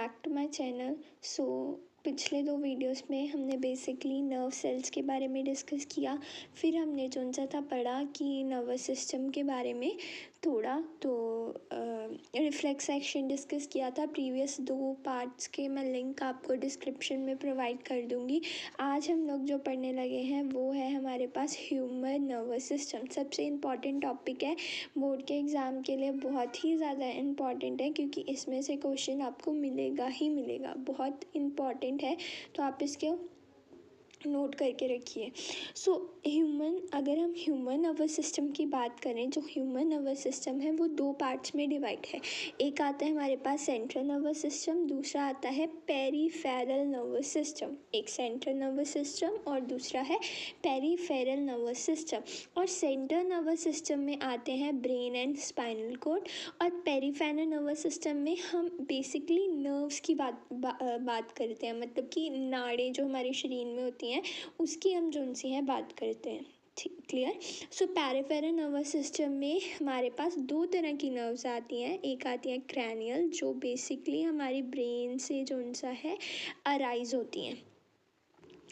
Back to my channel. पिछले 2 videos में हमने बेसिकली नर्व सेल्स के बारे में डिस्कस किया। फिर हमने जो सा था पढ़ा कि नर्वस सिस्टम के बारे में थोड़ा, तो रिफ्लेक्स एक्शन डिस्कस किया था। प्रीवियस 2 पार्ट्स के मैं लिंक आपको डिस्क्रिप्शन में प्रोवाइड कर दूँगी। आज हम लोग जो पढ़ने लगे हैं वो है हमारे पास ह्यूमन नर्वस सिस्टम। सबसे इम्पॉर्टेंट टॉपिक है, बोर्ड के एग्ज़ाम के लिए बहुत ही ज़्यादा इम्पॉर्टेंट है, क्योंकि इसमें से क्वेश्चन आपको मिलेगा ही मिलेगा। बहुत इम्पॉर्टेंट है, तो आप इसके नोट करके रखिए। अगर हम ह्यूमन नर्वस सिस्टम की बात करें, जो ह्यूमन नर्वस सिस्टम है वो 2 पार्ट्स में डिवाइड है। एक आता है हमारे पास सेंट्रल नर्वस सिस्टम, दूसरा आता है पेरीफेरल नर्वस सिस्टम। एक सेंट्रल नर्वस सिस्टम और दूसरा है पेरीफेरल नर्वस सिस्टम। और सेंट्रल नर्वस सिस्टम में आते हैं ब्रेन एंड स्पाइनल कॉर्ड, और पेरीफेरल नर्वस सिस्टम में हम बेसिकली नर्व्स की बात करते हैं, मतलब कि नाड़ें जो हमारे शरीर में होती हैं उसकी हम जो सी हैं बात करते हैं। क्लियर। पेरिफेरल नर्वस सिस्टम में हमारे पास 2 तरह की नर्व्स आती हैं। एक आती है क्रैनियल, जो बेसिकली हमारी ब्रेन से जो सा है अराइज होती हैं।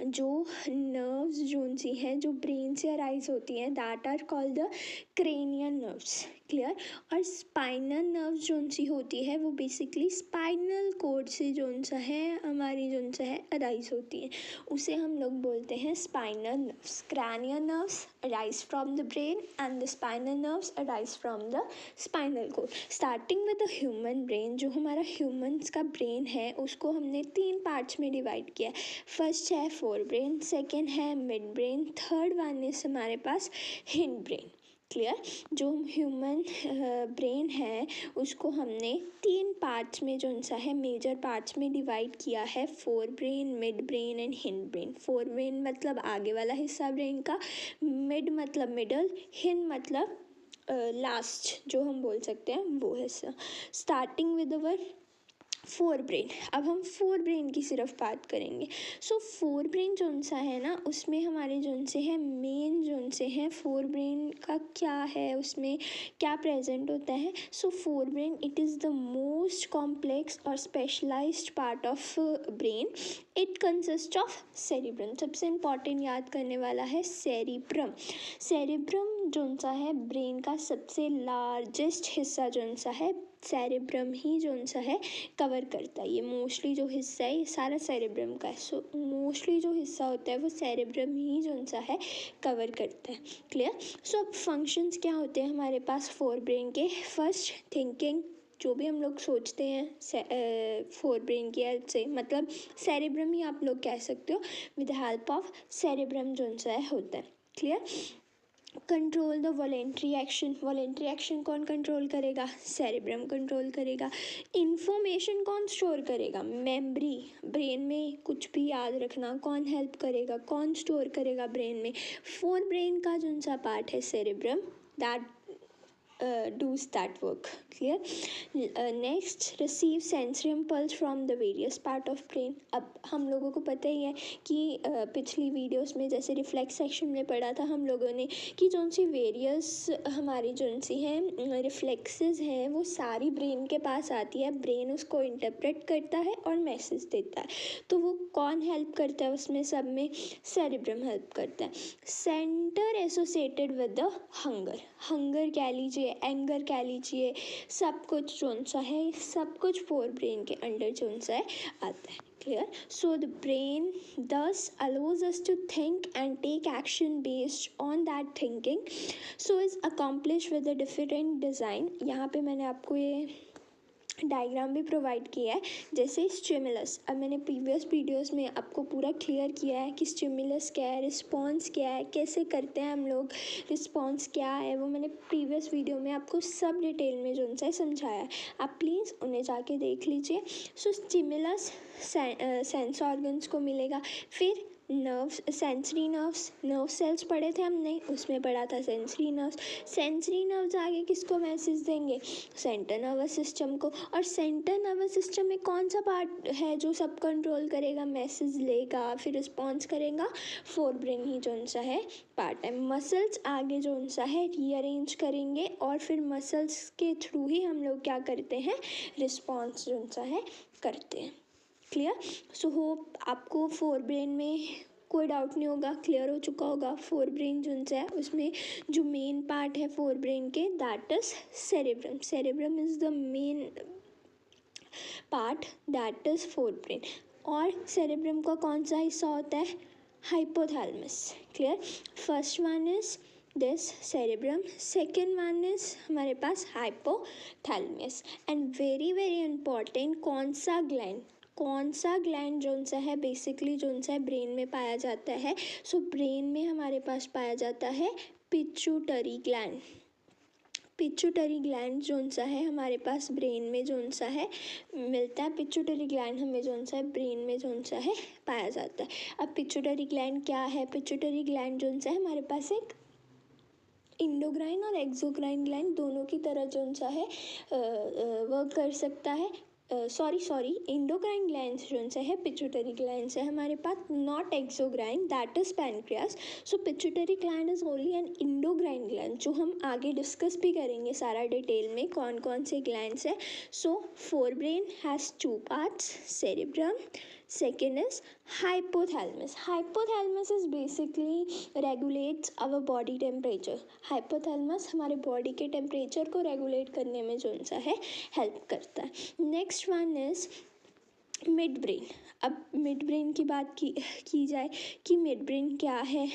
जो नर्व्स जो सी हैं जो ब्रेन से अराइज होती हैं, that are called the cranial nerves. Clear. और स्पाइनल नर्व्स जो सी होती है वो बेसिकली स्पाइनल कॉर्ड से जो सा है हमारी जो सा है अराइज होती है, उसे हम लोग बोलते हैं spinal nerves. Cranial nerves arise from the brain and the spinal nerves arise from the spinal cord. Starting with the human brain, जो हमारा ह्यूमन्स का ब्रेन है उसको हमने 3 पार्ट्स में डिवाइड किया। फर्स्ट है फोर ब्रेन, सेकेंड है mid brain, third one is हमारे पास हिंड ब्रेन। क्लियर। जो ह्यूमन ब्रेन है उसको हमने 3 पार्ट्स में जो सा है मेजर पार्ट्स में डिवाइड किया है, fore brain, mid brain and hind brain. Fore brain मतलब आगे वाला हिस्सा ब्रेन का, मिड मतलब मिडल, हिंड मतलब लास्ट जो हम बोल सकते हैं वो हिस्सा। Starting with our fore brain. अब हम फोर ब्रेन की सिर्फ बात करेंगे। फोर ब्रेन जोन सा है ना, उसमें हमारे जोन से है मेन जोन से है फोर ब्रेन का क्या है, उसमें क्या प्रेजेंट होता है। Forebrain it is the most complex और specialised part of brain. It consist of cerebrum. सबसे इम्पॉर्टेंट याद करने वाला है सेरिब्रम। सेरिब्रम जोन सा है ब्रेन का सबसे लार्जेस्ट हिस्सा जोन सा है, सेरिब्रम ही जोन सा है कवर करता है। ये मोस्टली जो हिस्सा है ये सारा सेरिब्रम का है। मोस्टली जो हिस्सा होता है वो सेरिब्रम ही जोन सा है कवर करता है। क्लियर। अब फंक्शंस क्या होते हैं हमारे पास फोर ब्रेन के। First, thinking. जो भी हम लोग सोचते हैं फोर ब्रेन की हेल्प से, मतलब सेरिब्रम ही आप लोग कह सकते हो, with help of cerebrum zone सा है होता है। Clear. Control the voluntary action. Voluntary action कौन कंट्रोल करेगा? सेरिब्रम कंट्रोल करेगा। इंफॉर्मेशन कौन स्टोर करेगा? मेमोरी, ब्रेन में कुछ भी याद रखना कौन हेल्प करेगा, कौन स्टोर करेगा ब्रेन में? फोर ब्रेन का जो सा पार्ट है cerebrum, that does that work. Clear. Next, receive sensory impulse from the various part of brain. अब हम लोगों को पता ही है कि पिछली वीडियोस में जैसे रिफ्लेक्स सेक्शन में पढ़ा था हम लोगों ने कि जौन सी वेरियस हमारी जौन सी हैं रिफ्लेक्सेस हैं वो सारी ब्रेन के पास आती है। ब्रेन उसको इंटरप्रेट करता है और मैसेज देता है। तो वो कौन हेल्प करता है उसमें सब में? सेरिब्रम हेल्प करता है। Centre associated with the hunger. Hunger कह लीजिए, एंगर कह लीजिए, सब कुछ जोन सा है, सब कुछ फोर ब्रेन के अंडर जोन सा है आता है। Clear. So the brain thus allows us to think and take action based on that thinking. So is accomplished with a different design. यहाँ पे मैंने आपको ये डायग्राम भी प्रोवाइड किया है, जैसे स्टिमुलस। अब मैंने प्रीवियस वीडियोस में आपको पूरा क्लियर किया है कि स्टिमुलस क्या है, रिस्पॉन्स क्या है, कैसे करते हैं हम लोग, रिस्पॉन्स क्या है, वो मैंने प्रीवियस वीडियो में आपको सब डिटेल में जो उनसे समझाया है। आप प्लीज़ उन्हें जाके देख लीजिए। स्टिमुलस सेंस ऑर्गन्स को मिलेगा, फिर nerves, sensory nerves, nerve cells पढ़े थे हमने, उसमें पढ़ा था सेंसरी नर्व्स। सेंसरी नर्व्स आगे किसको मैसेज देंगे? सेंट्रल नर्वस सिस्टम को। और सेंट्रल नर्वस सिस्टम में कौन सा पार्ट है जो सब कंट्रोल करेगा, मैसेज लेगा, फिर रिस्पॉन्स करेगा? फोर ब्रेन ही जो सा है पार्ट है। मसल्स आगे जो सा है रीअरेंज करेंगे और फिर मसल्स के थ्रू ही हम लोग क्या करते हैं, रिस्पॉन्स जो सा है करते हैं। क्लियर? सो होप आपको फोर ब्रेन में कोई डाउट नहीं होगा, क्लियर हो चुका होगा। फोर ब्रेन जो है उसमें जो मेन पार्ट है फोर ब्रेन के, that is cerebrum. Cerebrum is the main part that is forebrain. और सेरेब्रम का कौन सा हिस्सा होता है? Hypothalamus. Clear? First one is this cerebrum, second one is हमारे पास hypothalamus. And very very important, कौन सा ग्लैंड जो सा है बेसिकली जो सा है ब्रेन में पाया जाता है? सो ब्रेन में हमारे पास पाया जाता है पिट्यूटरी ग्लैंड। पिट्यूटरी ग्लैंड जो सा है हमारे पास ब्रेन में जो सा है मिलता है। पिट्यूटरी ग्लैंड हमें जो सा है ब्रेन में जो सा है पाया जाता है। अब पिट्यूटरी ग्लैंड क्या है? पिट्यूटरी ग्लैंड जो सा है हमारे पास एक इंडोक्राइन और एक्सोक्राइन ग्लैंड दोनों की तरह जो सा है वर्क कर सकता है। सॉरी इंडोक्राइन ग्लैंड जो सा है पिट्यूटरी ग्लैंड है हमारे पास, not exocrine, that is pancreas. So pituitary gland is only an endocrine gland, जो हम आगे डिस्कस भी करेंगे सारा डिटेल में कौन कौन से ग्लैंड्स है। So fore brain has two parts, cerebrum, second is hypothalamus. Hypothalamus is basically regulates our body temperature. Hypothalamus हमारे बॉडी के टेम्परेचर को रेगुलेट करने में जो सा है हेल्प करता है। Next one is mid brain. अब मिड ब्रेन की बात की जाए कि मिड ब्रेन क्या है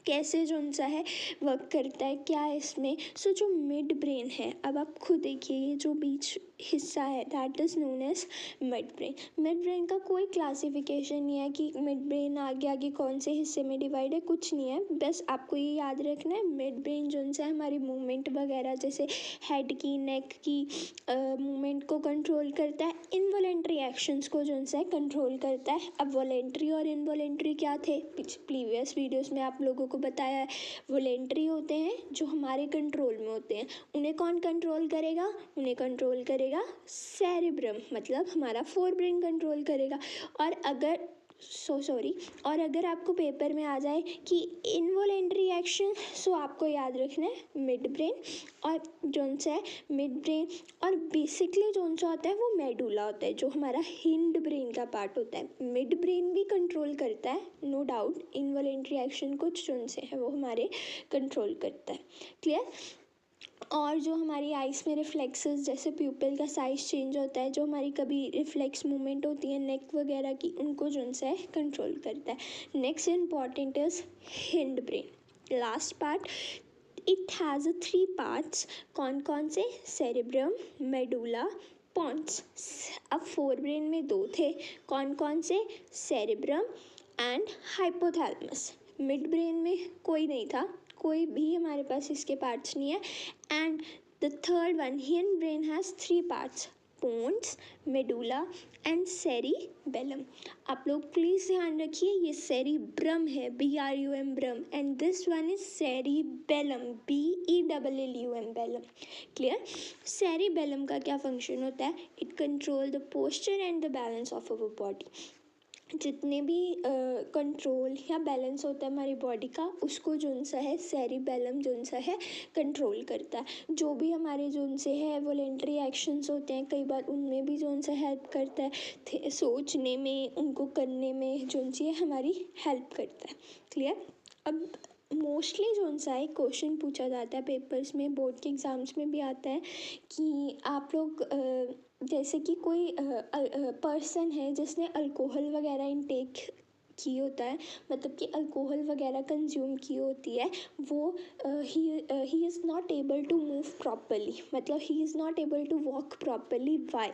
कैसे जो सा है वर्क करता है, क्या है इसमें? सो जो मिड ब्रेन है, अब आप खुद देखिए ये जो बीच हिस्सा है that is known as mid brain. Mid brain का कोई क्लासिफिकेशन नहीं है कि मिड ब्रेन आगे आगे कौन से हिस्से में डिवाइड है, कुछ नहीं है। बस आपको ये याद रखना है मिड ब्रेन जो सा है हमारी मूवमेंट वगैरह जैसे हेड की, नेक की मूवमेंट को कंट्रोल करता है, इनवॉलेंट्री एक्शंस को जो सा है कंट्रोल करता है। अब वॉलेंट्री और इनवॉलेंट्री क्या थे प्रीवियस वीडियोस में आप लोगों को बताया है। वॉलेंट्री होते हैं जो हमारे कंट्रोल में होते हैं, उन्हें कौन कंट्रोल करेगा? उन्हें कंट्रोल करेगा सेरेब्रम, मतलब हमारा फोर ब्रेन कंट्रोल करेगा। और अगर आपको पेपर में आ जाए कि इनवॉलेंट्री एक्शन, सो आपको याद रखना है मिड ब्रेन और जोन सा है मिड ब्रेन। और बेसिकली जोन सा होता है वो मेडुला होता है जो हमारा हिंड ब्रेन का पार्ट होता है। मिड ब्रेन भी कंट्रोल करता है नो डाउट, इनवॉलेंट्री एक्शन कुछ जोन से है वो हमारे कंट्रोल करता है। क्लियर? और जो हमारी आइस में रिफ्लेक्सेस जैसे प्यूपिल का साइज चेंज होता है, जो हमारी कभी रिफ्लेक्स मूवमेंट होती है नेक वगैरह की, उनको जो है कंट्रोल करता है। Next important is hind brain, last part. It has 3 parts, कौन कौन से? Cerebrum, medulla, pons. अब फोर ब्रेन में 2 थे, कौन कौन से? Cerebrum and hypothalamus. Mid brain में कोई नहीं था, कोई भी हमारे पास इसके पार्ट्स नहीं है। And the third one, hindbrain has 3 parts, pons, medulla and cerebellum. आप लोग प्लीज़ ध्यान रखिए ये सेरिब्रम है, BRUM brum, and this one is cerebellum, BELLUM bellum. Clear? Cerebellum का क्या फंक्शन होता है? It control the posture and the balance of our body. जितने भी कंट्रोल या बैलेंस होता है हमारी बॉडी का, उसको जोन सा है सेरिबेलम जोन सा है कंट्रोल करता है। जो भी हमारे जोन से है वॉलेंट्री एक्शंस होते हैं कई बार, उनमें भी जोन सा हेल्प करता है, सोचने में, उनको करने में जोन सी है हमारी हेल्प करता है। क्लियर? अब मोस्टली जोन सा एक क्वेश्चन पूछा जाता है पेपर्स में, बोर्ड के एग्ज़ाम्स में भी आता है कि आप लोग जैसे कि कोई पर्सन है जिसने अल्कोहल वगैरह इनटेक की होता है, मतलब कि अल्कोहल वगैरह कंज्यूम की होती है, वो he is not able to move properly, मतलब he is not able to walk properly. Why?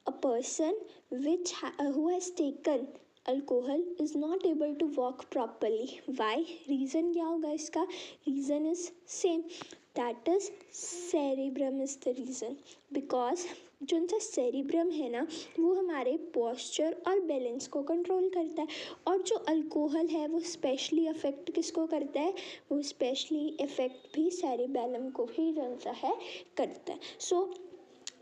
A person who has taken alcohol is not able to walk properly. Why? Reason क्या होगा इसका? Reason is same. That is cerebrum is the reason, because जो उनका cerebrum है ना वो हमारे posture और बैलेंस को कंट्रोल करता है। और जो अल्कोहल है वो स्पेशली अफेक्ट किसको करता है, वो स्पेशली इफेक्ट भी सेरिबेलम को ही जो सा है करता है। सो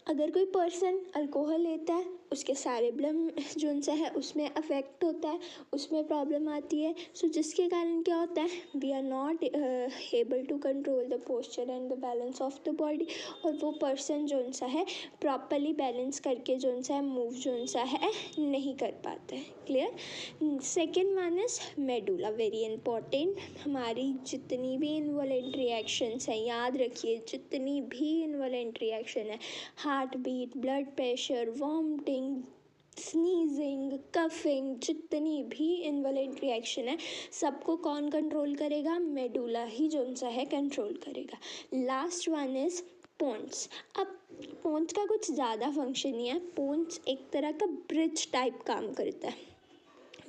अगर कोई पर्सन अल्कोहल लेता है उसके सेरिब्रम जो सा है उसमें अफेक्ट होता है, उसमें प्रॉब्लम आती है। सो जिसके कारण क्या होता है, we are not able to control the posture and the balance of the body, और वो पर्सन जो सा है प्रॉपरली बैलेंस करके जो सा है मूव जो सा है नहीं कर पाता है। Clear. Second one is medulla, very important. हमारी जितनी भी इन्वॉलेंट्री एक्शंस हैं, याद रखिए जितनी भी इन्वॉलेंट्री एक्शन है, heart beat, blood pressure, vomiting, sneezing, coughing, जितनी भी इन्वॉलेंट्री एक्शन है सबको कौन कंट्रोल करेगा, मेडुला ही जो सा है कंट्रोल करेगा। Last one is pons. अब पोन्स का कुछ ज़्यादा फंक्शन नहीं है, पोन्स एक तरह का ब्रिज टाइप काम करता है,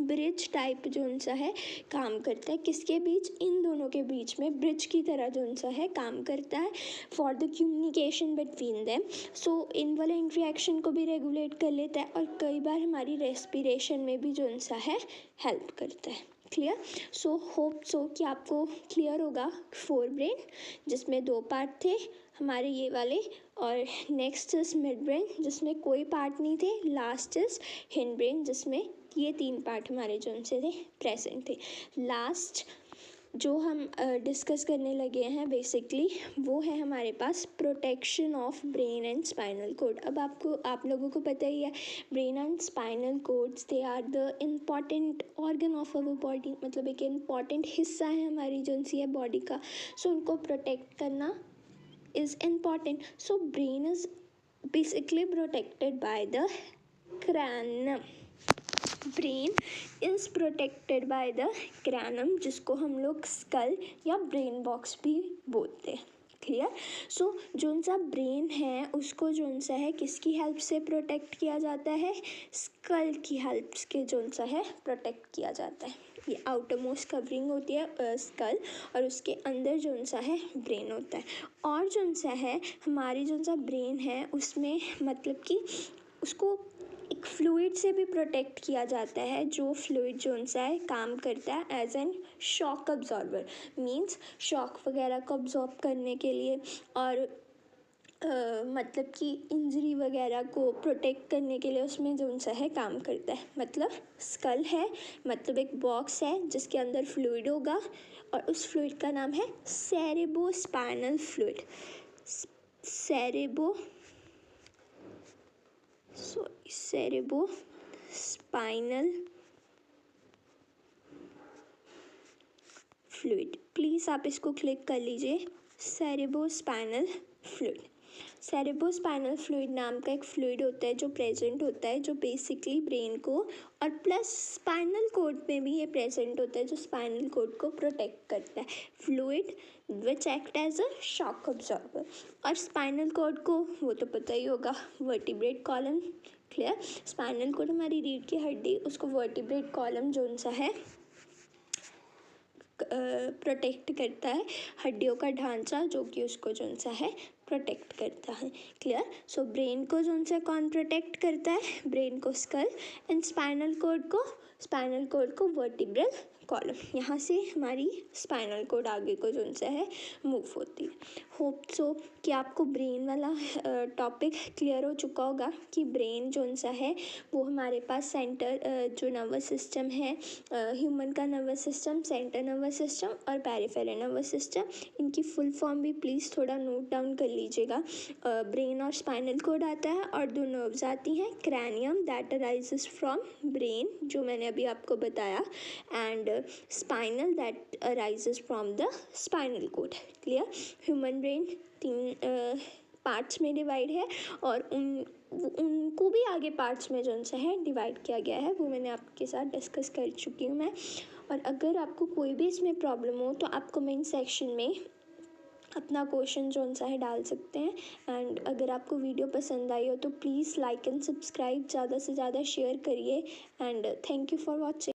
ब्रिज टाइप जो सा है काम करता है किसके बीच, इन दोनों के बीच में ब्रिज की तरह जो सा है काम करता है for the communication between them. So involuntary action को भी रेगुलेट कर लेता है और कई बार हमारी रेस्पिरेशन में भी जो सा है हेल्प करता है। क्लियर। सो होप सो कि आपको क्लियर होगा फोर ब्रेन, जिसमें दो पार्ट थे हमारे ये वाले, और नेक्स्ट इज मिड ब्रेन जिसमें कोई पार्ट नहीं थे, लास्ट इज हिंड ब्रेन जिसमें ये तीन पार्ट हमारे जो से थे प्रेजेंट थे। लास्ट जो हम डिस्कस करने लगे हैं बेसिकली वो है हमारे पास protection of brain and spinal cord. अब आप लोगों को पता ही है brain and spinal cords they are the important organ of our body, मतलब एक इम्पॉर्टेंट हिस्सा है हमारी जो सी है बॉडी का। सो उनको प्रोटेक्ट करना is important. So brain is basically protected by the cranium. Brain is protected by the cranium, जिसको हम लोग स्कल या ब्रेन बॉक्स भी बोलते हैं। क्लियर। सो जो सा ब्रेन है उसको जो सा है किसकी हेल्प से प्रोटेक्ट किया जाता है, स्कल की हेल्प के जो सा है प्रोटेक्ट किया जाता है। ये आउटर मोस्ट कवरिंग होती है स्कल, और उसके अंदर जो सा है ब्रेन होता है। और जो सा है हमारी जो सा ब्रेन है उसमें मतलब कि उसको एक फ्लूइड से भी प्रोटेक्ट किया जाता है, जो फ्लूइड जो सा है काम करता है as an shock absorber, means shock वगैरह को अब्जॉर्ब करने के लिए, और मतलब कि इंजरी वगैरह को प्रोटेक्ट करने के लिए उसमें जो सा है काम करता है। मतलब स्कल है मतलब एक बॉक्स है जिसके अंदर फ्लूइड होगा, और उस फ्लूइड का नाम है cerebrospinal fluid, cerebrospinal fluid. Please आप इसको क्लिक कर लीजिए, सेरेब्रोस्पाइनल फ्लूइड। सेरेब्रोस्पाइनल फ्लूइड नाम का एक फ्लूइड होता है जो प्रेजेंट होता है, जो बेसिकली ब्रेन को, और प्लस स्पाइनल कोड में भी ये प्रेजेंट होता है जो स्पाइनल कोड को प्रोटेक्ट करता है। Fluid which act as a shock absorber. और स्पाइनल कोड को वो तो पता ही होगा, vertebrate column. Clear. Spinal cord हमारी रीढ़ की हड्डी, उसको वर्टिब्रेट कॉलम जो सा है प्रोटेक्ट करता है, हड्डियों का ढांचा जो कि उसको जो सा है प्रोटेक्ट करता है। क्लियर। सो ब्रेन को जो सा कौन प्रोटेक्ट करता है, ब्रेन को स्कल, एंड स्पाइनल कोड को वर्टिब्रल कॉलम। यहाँ से हमारी स्पाइनल कोड आगे को जो सा है मूव होती है। होप सो कि आपको ब्रेन वाला टॉपिक क्लियर हो चुका होगा कि ब्रेन जो सा है वो हमारे पास सेंटर जो नर्वस सिस्टम है, ह्यूमन का nervous system, centre nervous system और पेरिफेरल नर्वस सिस्टम, इनकी फुल फॉर्म भी प्लीज़ थोड़ा नोट डाउन कर लीजिएगा। ब्रेन और स्पाइनल कोड आता है, और दो नर्व्स आती हैं, cranium that arises from brain जो मैंने अभी आपको बताया, and spinal that arises from the spinal cord. Clear. Human brain तीन पार्ट्स में डिवाइड है, और उनको भी आगे पार्ट्स में जो सा है डिवाइड किया गया है, वो मैंने आपके साथ डिस्कस कर चुकी हूँ मैं। और अगर आपको कोई भी इसमें प्रॉब्लम हो तो आप कमेंट सेक्शन में अपना क्वेश्चन जो सा है डाल सकते हैं। एंड अगर आपको वीडियो पसंद आई हो तो प्लीज़ लाइक एंड सब्सक्राइब, ज़्यादा से ज़्यादा शेयर करिए, and thank you for watching.